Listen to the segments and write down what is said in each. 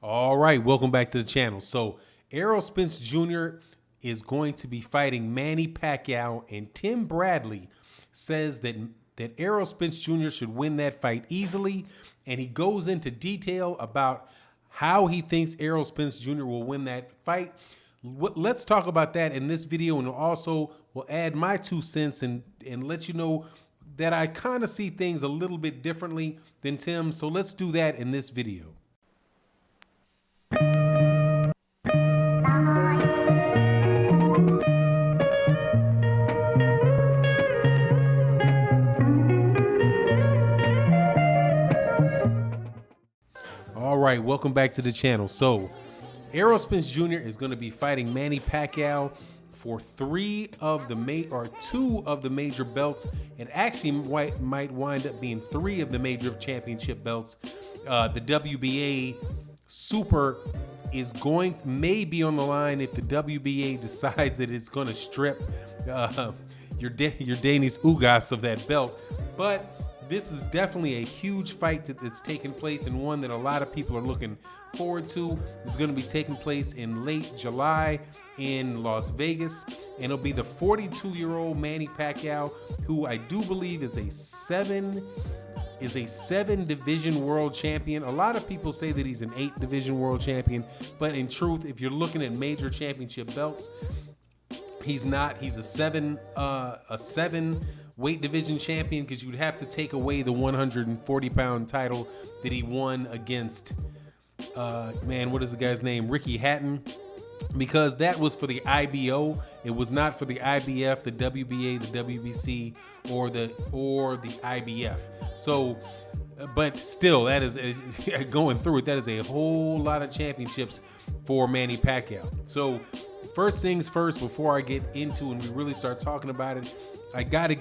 All right, welcome back to the channel. So Errol Spence Jr. is going to be fighting Manny Pacquiao, and Tim Bradley says that Errol Spence Jr. should win that fight easily, and he goes into detail about how he thinks Errol Spence Jr. will win that fight. Let's talk about that in this video, and also we'll add my 2 cents and let you know that I kind of see things a little bit differently than Tim. So let's do that in this video. All right, welcome back to the channel. So Errol Spence Jr. is going to be fighting Manny Pacquiao for 2 of the major belts. It actually might wind up being 3 of the major championship belts. The WBA Super may be on the line if the WBA decides that it's going to strip your Denis Ugas of that belt. But this is definitely a huge fight that's taking place, and one that a lot of people are looking forward to. It's going to be taking place in late July in Las Vegas, and it'll be the 42-year-old Manny Pacquiao, who I do believe is a 7-division world champion. A lot of people say that he's an 8-division world champion, but in truth, if you're looking at major championship belts, he's not. He's a 7 weight division champion, because you'd have to take away the 140-pound title that he won against what is the guy's name, Ricky Hatton, because that was for the IBO. It was not for the IBF, the WBA, the WBC, or the IBF. So but still, that is going through it, that is a whole lot of championships for Manny Pacquiao. So first things first, before I get into and we really start talking about it, I got to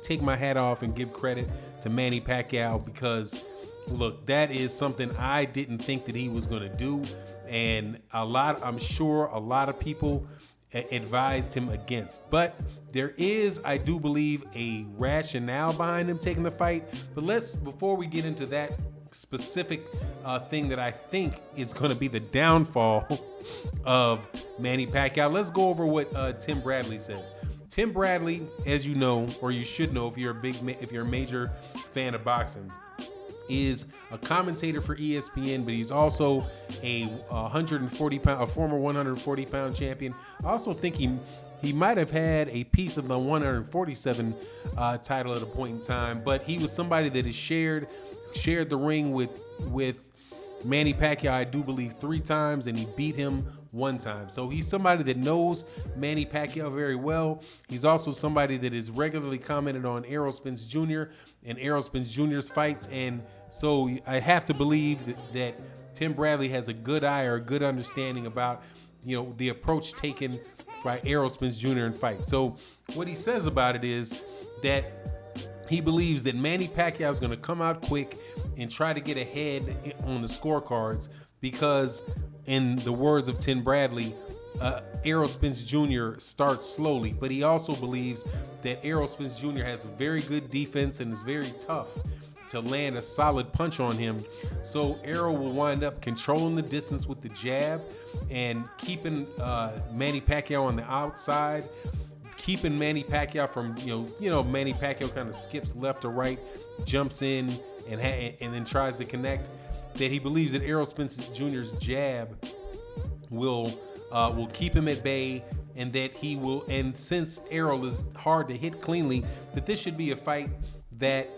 take my hat off and give credit to Manny Pacquiao, because look, that is something I didn't think that he was going to do, and I'm sure a lot of people advised him against. But there is, I do believe, a rationale behind him taking the fight. But before we get into that specific thing that I think is going to be the downfall of Manny Pacquiao, let's go over what Tim Bradley says. Tim Bradley, as you know, or you should know if you're a major fan of boxing, is a commentator for ESPN, but he's also a former 140-pound champion. I also think he might have had a piece of the 147 title at a point in time, but he was somebody that has shared the ring with Manny Pacquiao, I do believe, 3 times, and he beat him 1 time. So he's somebody that knows Manny Pacquiao very well. He's also somebody that is regularly commented on Errol Spence Jr. and Errol Spence Jr.'s fights. And so I have to believe that Tim Bradley has a good eye or a good understanding about, the approach taken by Errol Spence Jr. in fights. So what he says about it is that he believes that Manny Pacquiao is going to come out quick and try to get ahead on the scorecards, because in the words of Tim Bradley, Errol Spence Jr. starts slowly, but he also believes that Errol Spence Jr. has a very good defense and is very tough to land a solid punch on him. So Errol will wind up controlling the distance with the jab and keeping Manny Pacquiao on the outside, keeping Manny Pacquiao from, Manny Pacquiao kind of skips left or right, jumps in and then tries to connect. That he believes that Errol Spence Jr.'s jab will keep him at bay, and that he will, and since Errol is hard to hit cleanly, that this should be a fight that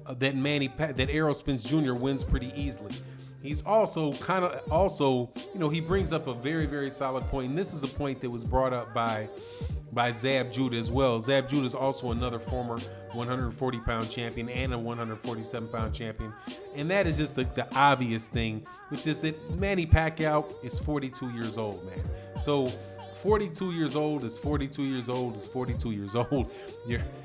Errol Spence Jr. wins pretty easily. He's also he brings up a very, very solid point, and this is a point that was brought up by Zab Judah as well. Zab Judah is also another former 140-pound champion and a 147-pound champion. And that is just the obvious thing, which is that Manny Pacquiao is 42 years old, man. So 42 years old is 42 years old is 42 years old.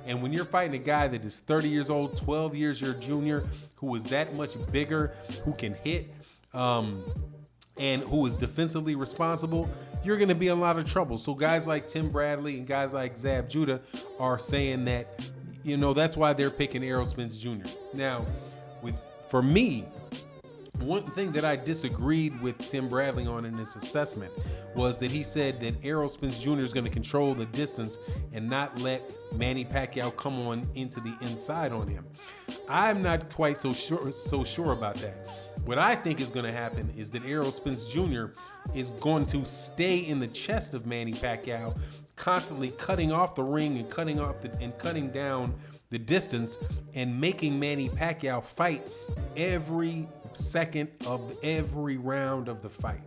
And when you're fighting a guy that is 30 years old, 12 years your junior, who is that much bigger, who can hit, and who is defensively responsible, you're going to be in a lot of trouble. So guys like Tim Bradley and guys like Zab Judah are saying that, that's why they're picking Errol Spence Jr. Now, for me, one thing that I disagreed with Tim Bradley on in his assessment was that he said that Errol Spence Jr. is going to control the distance and not let Manny Pacquiao come on into the inside on him. I'm not quite so sure about that. What I think is going to happen is that Errol Spence Jr. is going to stay in the chest of Manny Pacquiao, constantly cutting off the ring and cutting down the distance and making Manny Pacquiao fight every second of every round of the fight.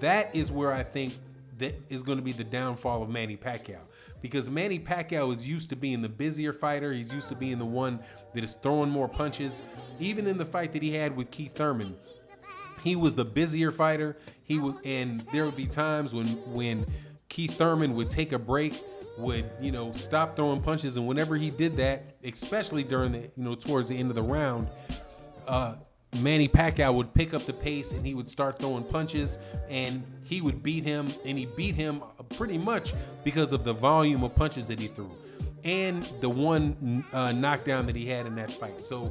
That is where I think that is going to be the downfall of Manny Pacquiao, because Manny Pacquiao is used to being the busier fighter. He's used to being the one that is throwing more punches. Even in the fight that he had with Keith Thurman, he was the busier fighter. And there would be times when Keith Thurman would take a break, would stop throwing punches, and whenever he did that, especially during the towards the end of the round, Manny Pacquiao would pick up the pace and he would start throwing punches, and he would beat him, and he beat him pretty much because of the volume of punches that he threw and the one knockdown that he had in that fight. So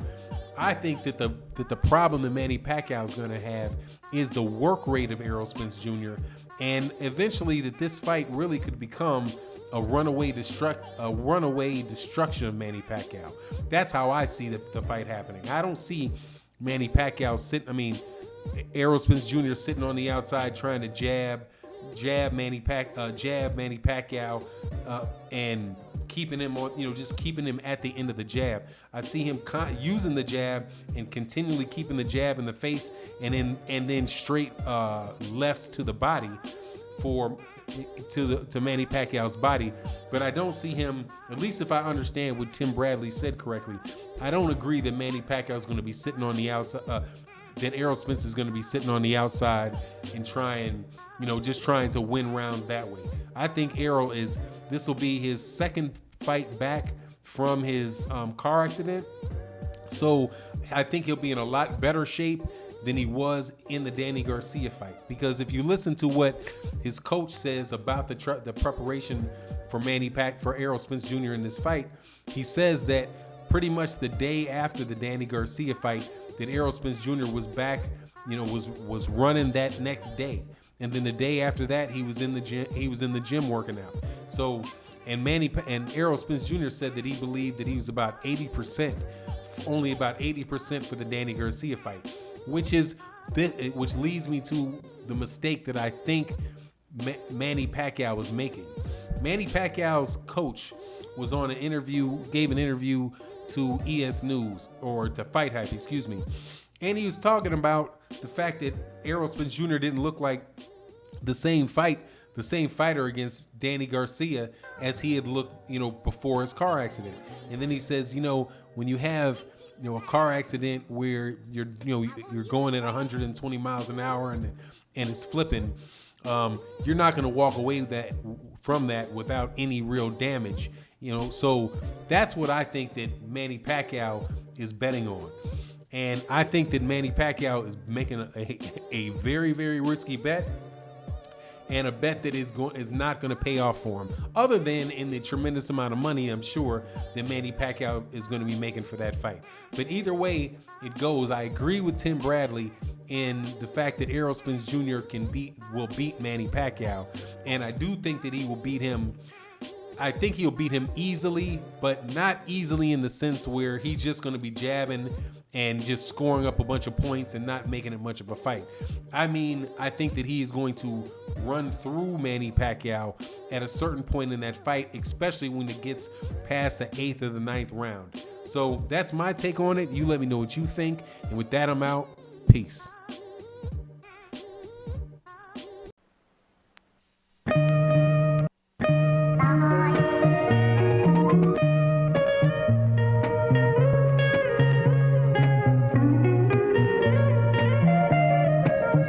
I think that the problem that Manny Pacquiao is going to have is the work rate of Errol Spence Jr., and eventually that this fight really could become a runaway destruction of Manny Pacquiao. That's how I see the fight happening. I don't see Manny Pacquiao Errol Spence Jr. sitting on the outside trying to jab Manny Pacquiao, and keeping him on, just keeping him at the end of the jab. I see him using the jab and continually keeping the jab in the face, and then straight lefts to the body to Manny Pacquiao's body. But I don't see him, at least if I understand what Tim Bradley said correctly, I don't agree that Manny Pacquiao is going to be sitting on the outside, that Errol Spence is going to be sitting on the outside and just trying to win rounds that way. I think this will be his second fight back from his car accident. So I think he'll be in a lot better shape than he was in the Danny Garcia fight. Because if you listen to what his coach says about the preparation for Errol Spence Jr. in this fight, he says that pretty much the day after the Danny Garcia fight, that Errol Spence Jr. was back, was running that next day, and then the day after that he was in the gym. He was in the gym working out. So, and Errol Spence Jr. said that he believed that he was about 80%, only about 80% for the Danny Garcia fight, which leads me to the mistake that I think Manny Pacquiao was making. Manny Pacquiao's coach was on gave an interview to ES News, or to Fight Hype, excuse me. And he was talking about the fact that Errol Spence Jr. didn't look like the same fighter against Danny Garcia as he had looked, before his car accident. And then he says, when you have, a car accident where you're going at 120 miles an hour and it's flipping, you're not going to walk away from that without any real damage. So that's what I think that Manny Pacquiao is betting on. And I think that Manny Pacquiao is making a very, very risky bet, and a bet that is not going to pay off for him, other than in the tremendous amount of money, I'm sure, that Manny Pacquiao is going to be making for that fight. But either way it goes, I agree with Tim Bradley in the fact that Errol Spence Jr. will beat Manny Pacquiao, and I do think that he will beat him. I think he'll beat him easily, but not easily in the sense where he's just going to be jabbing and just scoring up a bunch of points and not making it much of a fight. I think that he is going to run through Manny Pacquiao at a certain point in that fight, especially when it gets past the 8th or the 9th round. So that's my take on it. You let me know what you think. And with that, I'm out. Peace.